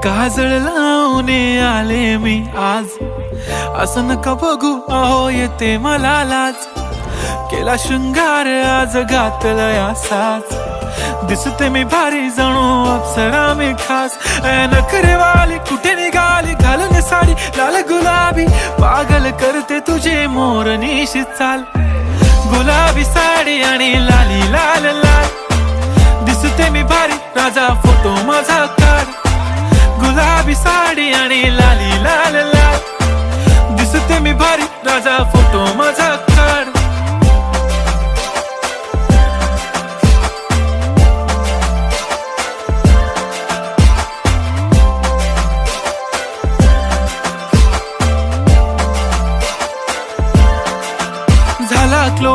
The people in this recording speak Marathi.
काजळ लावून आले मी आज, असं नका बघू अहो येते मला लाज. केला शृंगार आज घातला साज, दिसते मी भारी जणू अप्सरा मी खास. नखरेवाली कुठे निघाली घालून साडी लाल गुलाबी, पागल करते तुझे मोरनीशी चाल. गुलाबी साडी आणि लाली लाल लाल, दिसते मी भारी राजा फोटो माझा काढ. गुलाबी साडी आणि लाली लाल लाल, दिसते मी भारी राजा फोटो माझा काढ.